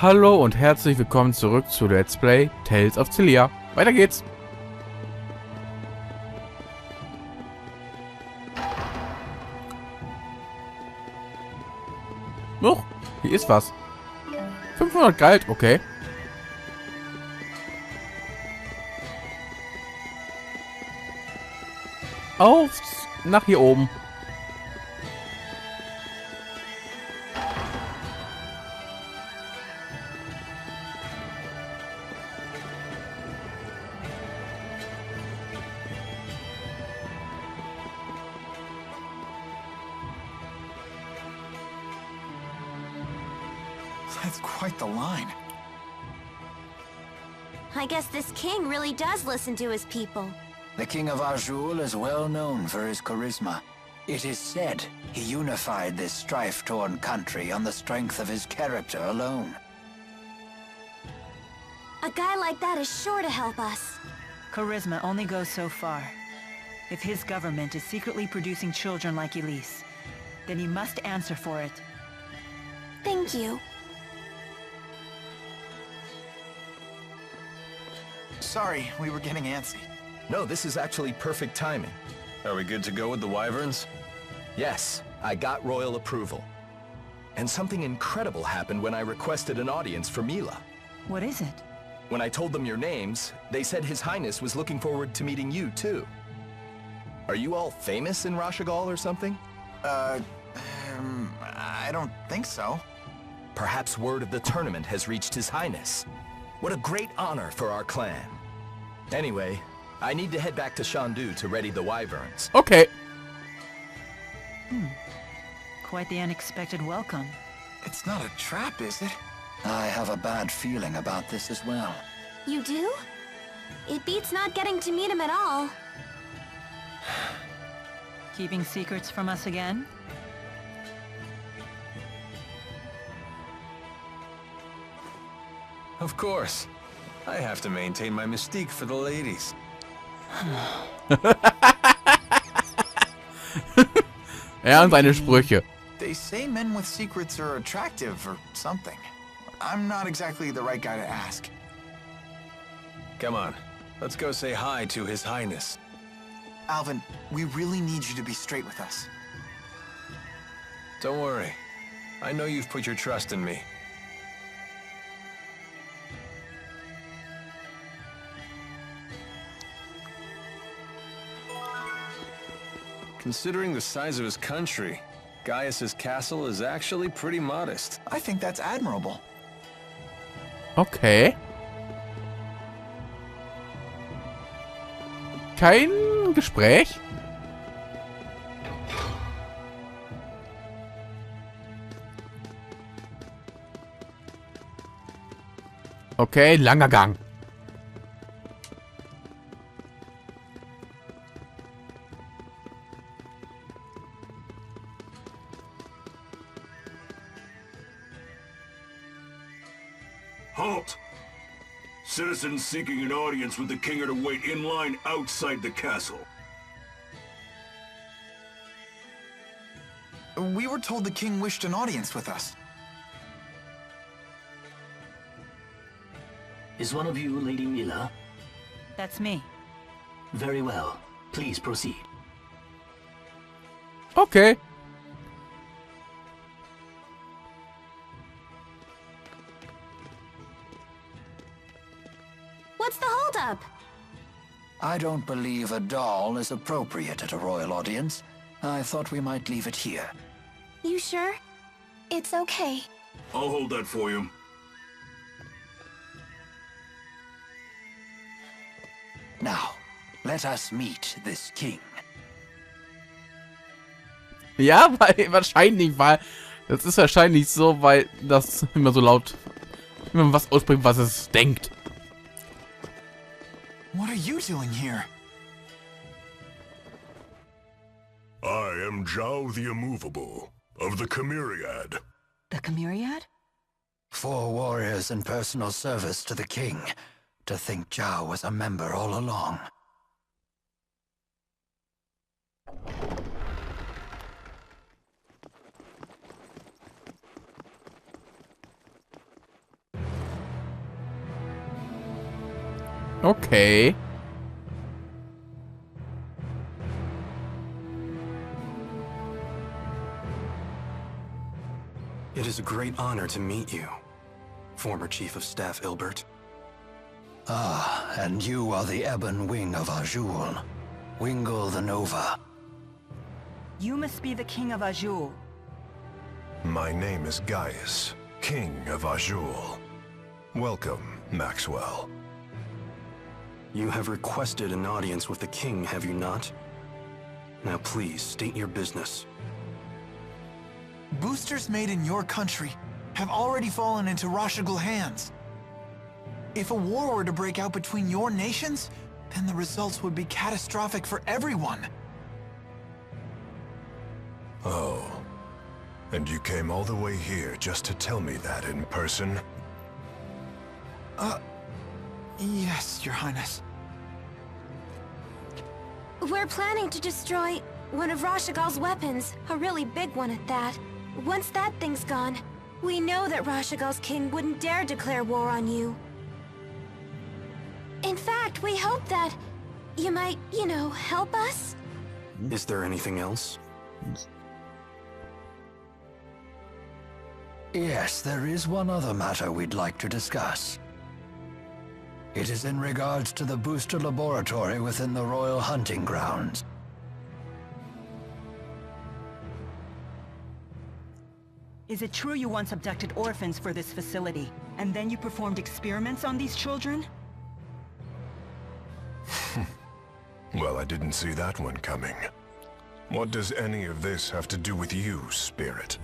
Hallo und herzlich willkommen zurück zu Let's Play Tales of Xillia. Weiter geht's. Noch? Hier ist was. 500 Gold, okay. Auf nach hier oben. That's quite the line. I guess this king really does listen to his people. The king of auj-oule is well known for his charisma. It is said he unified this strife-torn country on the strength of his character alone. A guy like that is sure to help us. Charisma only goes so far. If his government is secretly producing children like Elise, then he must answer for it. Thank you. Sorry, we were getting antsy. No, this is actually perfect timing. Are we good to go with the wyverns? Yes, I got royal approval. And something incredible happened when I requested an audience for Mila. What is it? When I told them your names, they said His Highness was looking forward to meeting you, too. Are you all famous in Rashagal or something? I don't think so. Perhaps word of the tournament has reached His Highness. What a great honor for our clan. Anyway, I need to head back to Shandu to ready the wyverns. Okay. Quite the unexpected welcome. It's not a trap, is it? I have a bad feeling about this as well. You do? It beats not getting to meet him at all. Keeping secrets from us again? Of course. I have to maintain my mystique for the ladies. Er und seine Sprüche. They say men with secrets are attractive or something. I'm not exactly the right guy to ask. Come on, let's go say hi to His Highness. Alvin, we really need you to be straight with us. Don't worry. I know you've put your trust in me. Considering the size of his country, Gaius's castle is actually pretty modest. I think that's admirable. Okay. Kein Gespräch? Okay, langer Gang. Halt! Citizens seeking an audience with the king are to wait in line outside the castle. We were told the king wished an audience with us. Is one of you Lady Mila? That's me. Very well. Please proceed. Okay. What's the holdup? I don't believe a doll is appropriate at a royal audience. I thought we might leave it here. You sure? It's okay. I'll hold that for you. Now, let us meet this king. Ja, weil wahrscheinlich, weil das ist wahrscheinlich so, weil das immer so laut, wenn man was ausbringt, was es denkt. What are you doing here? I am Zhao the Immovable, of the Chimeriad. The Chimeriad? 4 warriors in personal service to the king. To think Zhao was a member all along. Okay. It is a great honor to meet you, former Chief of Staff Ilbert. Ah, and you are the ebon wing of auj-oule, Wingle the Nova. You must be the King of auj-oule. My name is Gaius, King of auj-oule. Welcome, Maxwell. You have requested an audience with the king, have you not? Now please, state your business. Boosters made in your country have already fallen into Rashigal hands. If a war were to break out between your nations, then the results would be catastrophic for everyone. Oh. And you came all the way here just to tell me that in person? Yes, Your Highness. We're planning to destroy one of Rashigal's weapons, a really big one at that. Once that thing's gone, we know that Rashigal's king wouldn't dare declare war on you. In fact, we hope that you might, you know, help us? Is there anything else? Yes, there is one other matter we'd like to discuss. It is in regards to the booster laboratory within the Royal Hunting Grounds. Is it true you once abducted orphans for this facility, and then you performed experiments on these children? Well, I didn't see that one coming. What does any of this have to do with you, Spirit?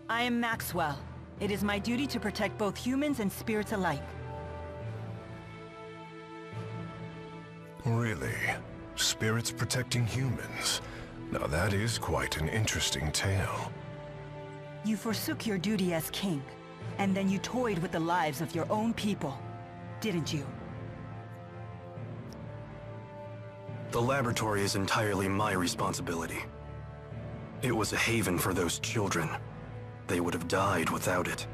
I am Maxwell. It is my duty to protect both humans and spirits alike. Really? Spirits protecting humans? Now that is quite an interesting tale. You forsook your duty as king, and then you toyed with the lives of your own people, didn't you? The laboratory is entirely my responsibility. It was a haven for those children. They would have died without it.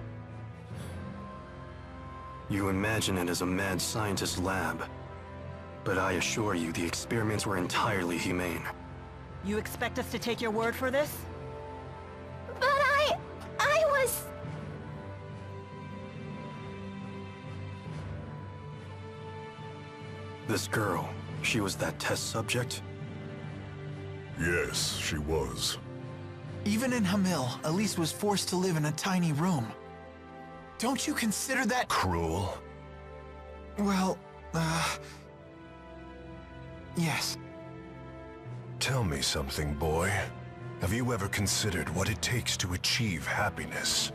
You imagine it as a mad scientist's lab, but I assure you the experiments were entirely humane. You expect us to take your word for this? But I was... This girl, she was that test subject? Yes, she was. Even in Hamil, Elise was forced to live in a tiny room. Don't you consider that Cruel? Well, yes. Tell me something, boy. Have you ever considered what it takes to achieve happiness?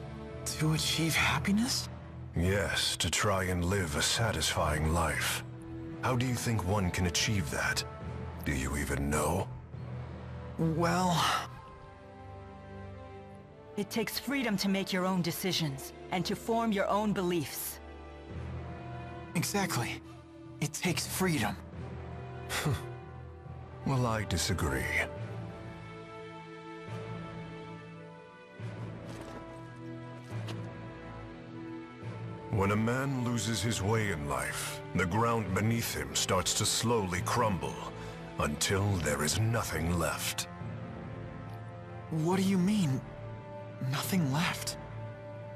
To achieve happiness? Yes, to try and live a satisfying life. How do you think one can achieve that? Do you even know? Well... It takes freedom to make your own decisions, and to form your own beliefs. Exactly. It takes freedom. Well, I disagree. When a man loses his way in life, the ground beneath him starts to slowly crumble, until there is nothing left. What do you mean, nothing left?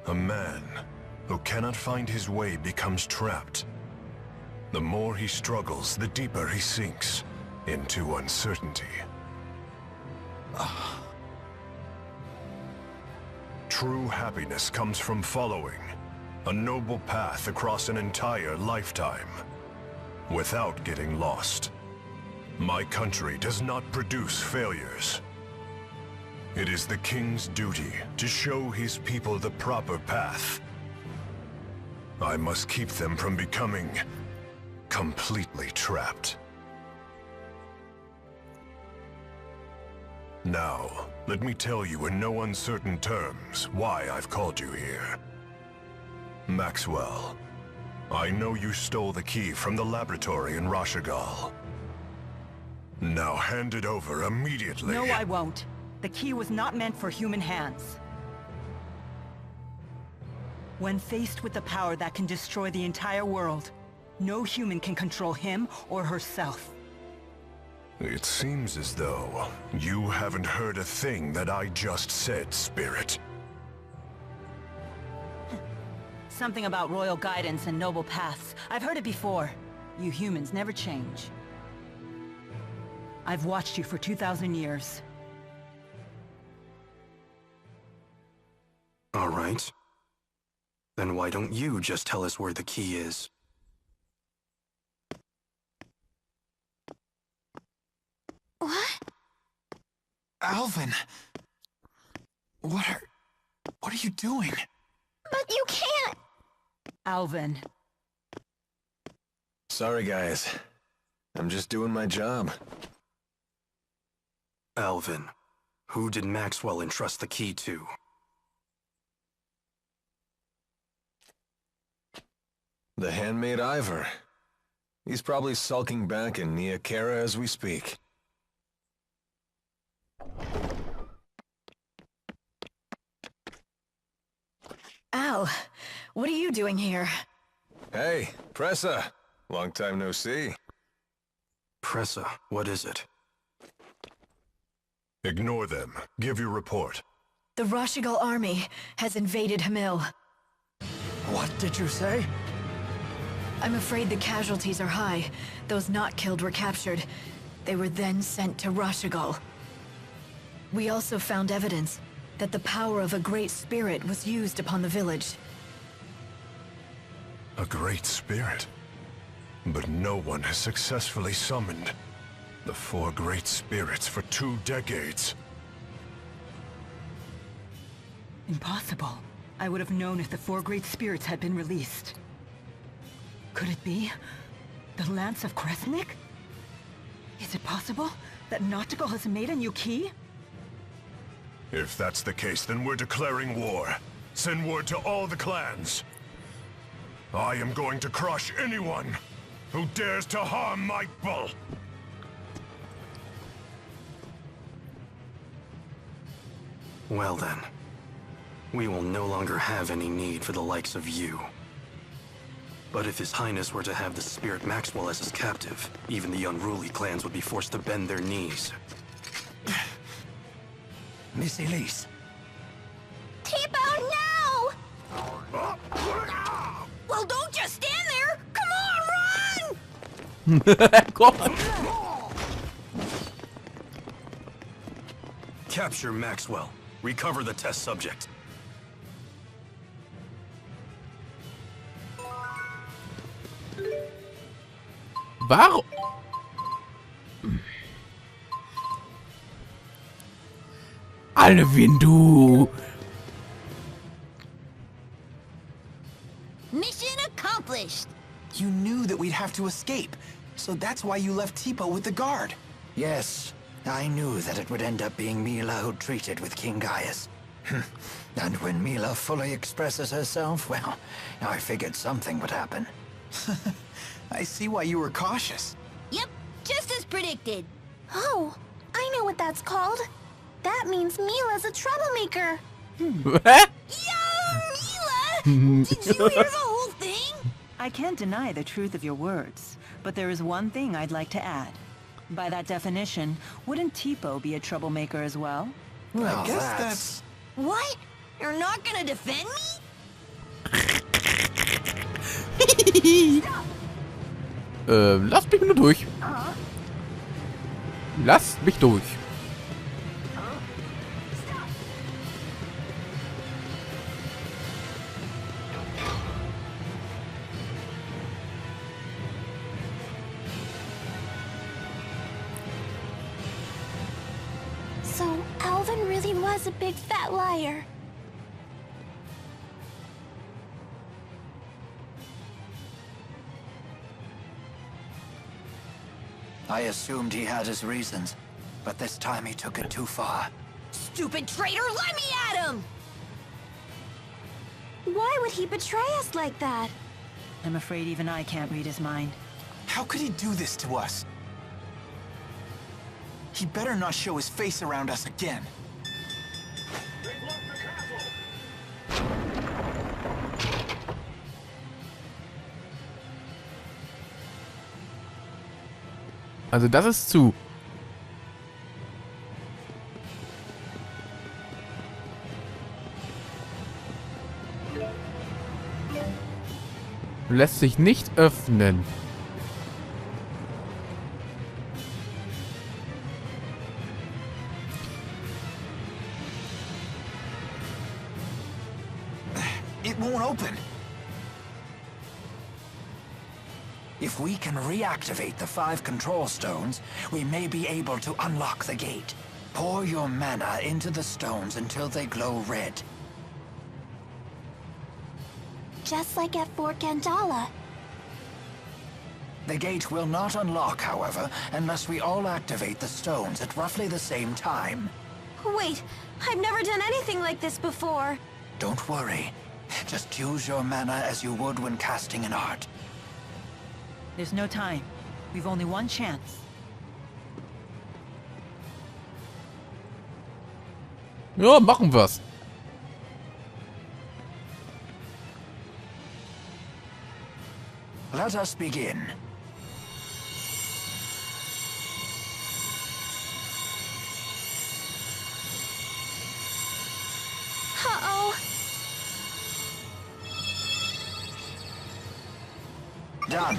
A man who cannot find his way becomes trapped. The more he struggles, the deeper he sinks into uncertainty. True happiness comes from following a noble path across an entire lifetime, without getting lost. My country does not produce failures. It is the king's duty to show his people the proper path. I must keep them from becoming completely trapped. Now, let me tell you in no uncertain terms why I've called you here. Maxwell, I know you stole the key from the laboratory in Rashigal. Now hand it over immediately. No, I won't. The key was not meant for human hands. When faced with the power that can destroy the entire world, no human can control him or herself. It seems as though you haven't heard a thing that I just said, Spirit. Something about royal guidance and noble paths. I've heard it before. You humans never change. I've watched you for 2,000 years. All right. Then why don't you just tell us where the key is? What? Alvin! What are you doing? But you can't! Alvin. Sorry, guys. I'm just doing my job. Alvin, who did Maxwell entrust the key to? The handmaid Ivor. He's probably sulking back in Nia Kara as we speak. Al, what are you doing here? Hey, Pressa. Long time no see. Pressa, what is it? Ignore them. Give your report. The Rashigal army has invaded Hamil. What did you say? I'm afraid the casualties are high. Those not killed were captured. They were then sent to Rashigal. We also found evidence that the power of a great spirit was used upon the village. A great spirit? But no one has successfully summoned the 4 great spirits for 2 decades. Impossible. I would have known if the 4 great spirits had been released. Could it be the Lance of Kresnik? Is it possible that Nautical has made a new key? If that's the case, then we're declaring war. Send word to all the clans. I am going to crush anyone who dares to harm my bull. Well then, we will no longer have any need for the likes of you. But if His Highness were to have the Spirit Maxwell as his captive, even the unruly clans would be forced to bend their knees. Miss Elise. Tipo, no! Well, don't just stand there! Come on, run! God. Capture Maxwell. Recover the test subject. Warum? Alvin, du! Mission accomplished! You knew that we'd have to escape, so that's why you left Tipo with the guard. Yes, I knew that it would end up being Mila who treated with King Gaius. And when Mila fully expresses herself, well, I figured something would happen. I see why you were cautious. Yep, just as predicted. Oh, I know what that's called. That means Mila's a troublemaker. What? Yo, Mila! Did you hear the whole thing? I can't deny the truth of your words, but there is one thing I'd like to add. By that definition, wouldn't Tipo be a troublemaker as well? Well, I guess that's... What? You're not gonna defend me? Lasst mich nur durch. Lasst mich durch. So, Alvin really was a big fat liar. I assumed he had his reasons, but this time he took it too far. Stupid traitor, let me at him! Why would he betray us like that? I'm afraid even I can't read his mind. How could he do this to us? He better not show his face around us again. Also das ist zu. Lässt sich nicht öffnen. It won't open. If we can reactivate the 5 control stones, we may be able to unlock the gate. Pour your mana into the stones until they glow red. Just like at Fort Gandala. The gate will not unlock, however, unless we all activate the stones at roughly the same time. Wait, I've never done anything like this before. Don't worry. Just use your mana as you would when casting an art. There's no time. We've only one chance. Ja, machen wir's. Let us begin. Uh-oh. Done.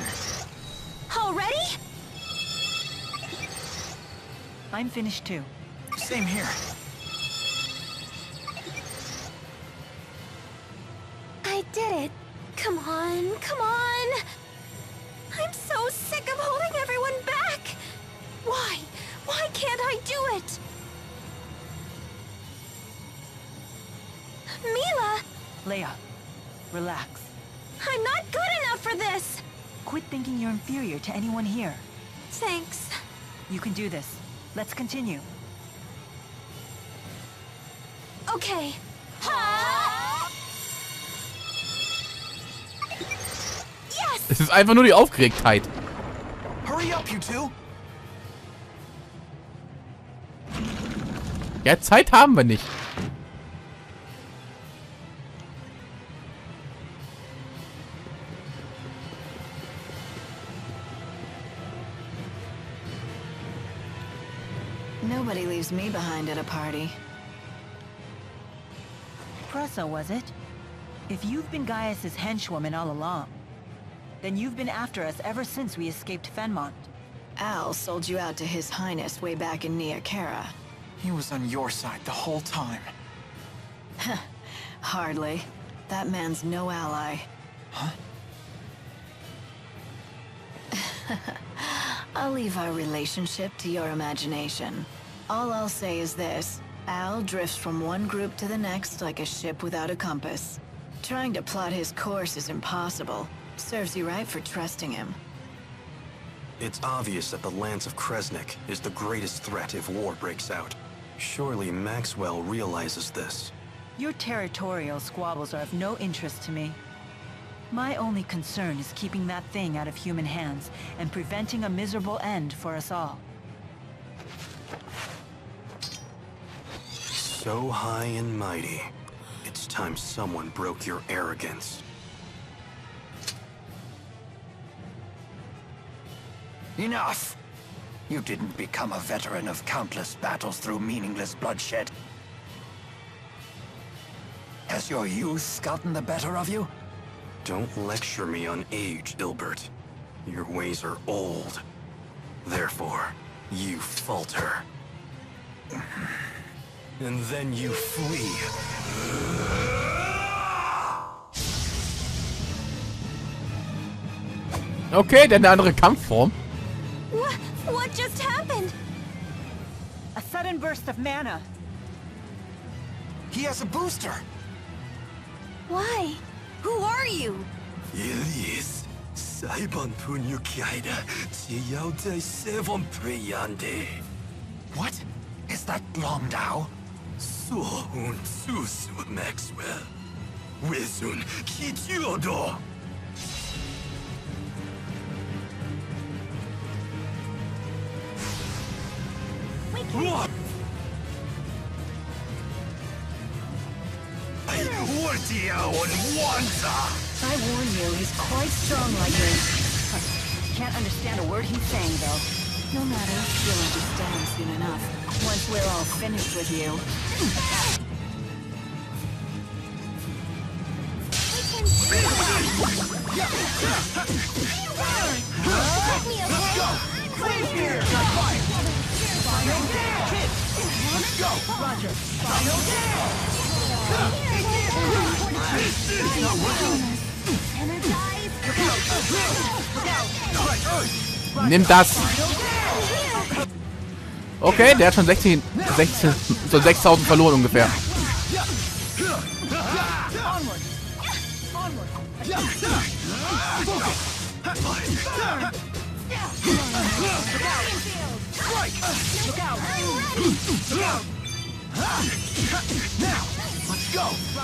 Already? I'm finished too. Same here. I did it. Come on, come on. I'm so sick of holding everyone back. Why? Why can't I do it? Mila! Leia, relax. I'm not good enough for this. Quit thinking you're inferior to anyone here. Thanks. You can do this. Let's continue. Okay. Yes! Es ist einfach nur die Aufgeregtheit. Hurry up, you two. Ja, Zeit haben wir nicht. Nobody leaves me behind at a party. Pressa, was it? If you've been Gaius's henchwoman all along, then you've been after us ever since we escaped Fenmont. Al sold you out to His Highness way back in Nia Khera. He was on your side the whole time. Hardly. That man's no ally. Huh? I'll leave our relationship to your imagination. All I'll say is this. Al drifts from one group to the next like a ship without a compass. Trying to plot his course is impossible. Serves you right for trusting him. It's obvious that the Lance of Kresnik is the greatest threat if war breaks out. Surely Maxwell realizes this. Your territorial squabbles are of no interest to me. My only concern is keeping that thing out of human hands and preventing a miserable end for us all. So high and mighty. It's time someone broke your arrogance. Enough! You didn't become a veteran of countless battles through meaningless bloodshed. Has your youth gotten the better of you? Don't lecture me on age, Ilbert. Your ways are old. Therefore, you falter. And then you flee. Okay, dann eine andere Kampfform. What just happened? A sudden burst of mana. He has a booster! Why? Who are you? Elias, Saiban Punyukaida, Tiyaudai Sevon Priyande. What? Is that Longdao? So un susu Maxwell. Wizun Kityodo. What? I warn you, he's quite strong like this. Can't understand a word he's saying, though. No matter, you'll understand soon enough. Once we're all finished with you. Nimm das. Okay, der hat schon 16, so 6.000 verloren ungefähr.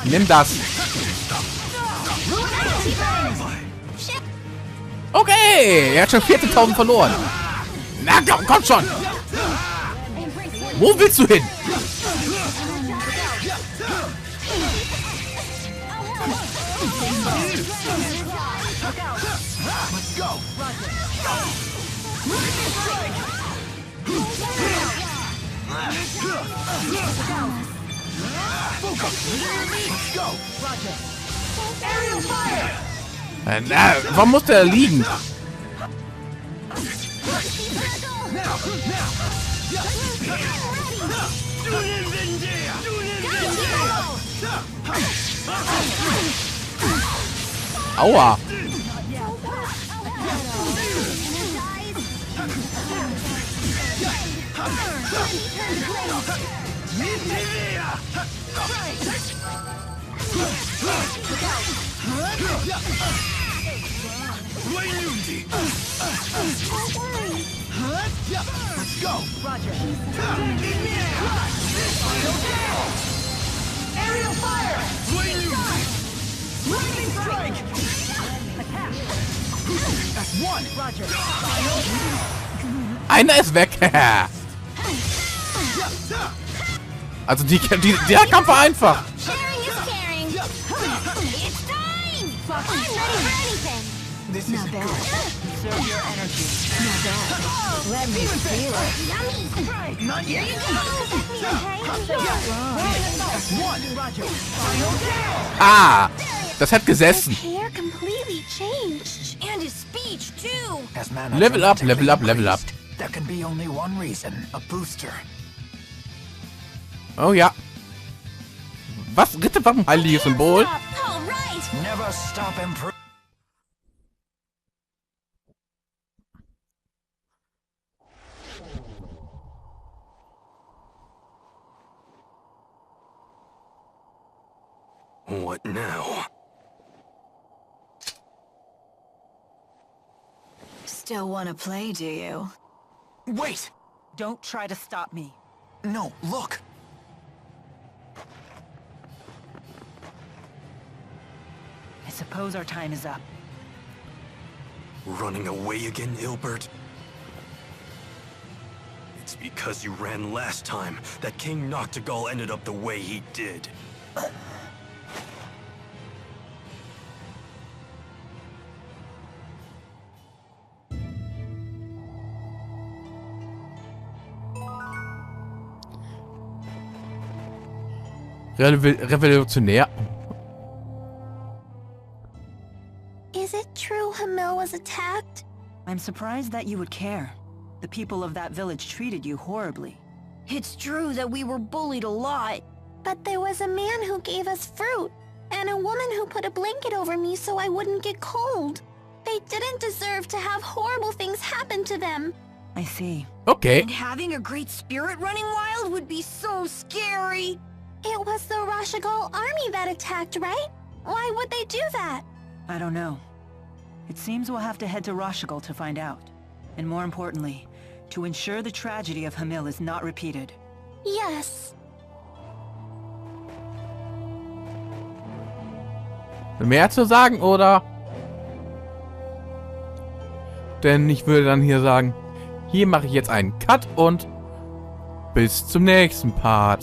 Nimm das. Okay, er hat schon 14.000 verloren. Na komm schon. Wo willst du hin? Na, warum muss der liegen? Aua. Einer ist weg. Also der Kampf war einfach. Not bad. Conserve your energy. Not bad. Let me feel it. Not yet. Ah, das hat gesessen. Level up, level up, level up. There can be only one reason, a booster. Oh ja. Was? Ritte, warum heiliges Symbol? Never stop improving. What now? Still want to play, do you? Wait! Don't try to stop me. No, look! I suppose our time is up. Running away again, Ilbert? It's because you ran last time that King Noctigal ended up the way he did. Revolutionär. Is it true Hamil was attacked? I'm surprised that you would care. The people of that village treated you horribly. It's true that we were bullied a lot. But there was a man who gave us fruit, and a woman who put a blanket over me so I wouldn't get cold. They didn't deserve to have horrible things happen to them. I see. Okay. And having a great spirit running wild would be so scary. It was the Rashigal army that attacked, right? Why would they do that? I don't know. It seems we'll have to head to Rashigal to find out. And more importantly, to ensure the tragedy of Hamil is not repeated. Yes. Mehr zu sagen, oder? Denn ich würde dann hier sagen, hier mache ich jetzt einen Cut und bis zum nächsten Part.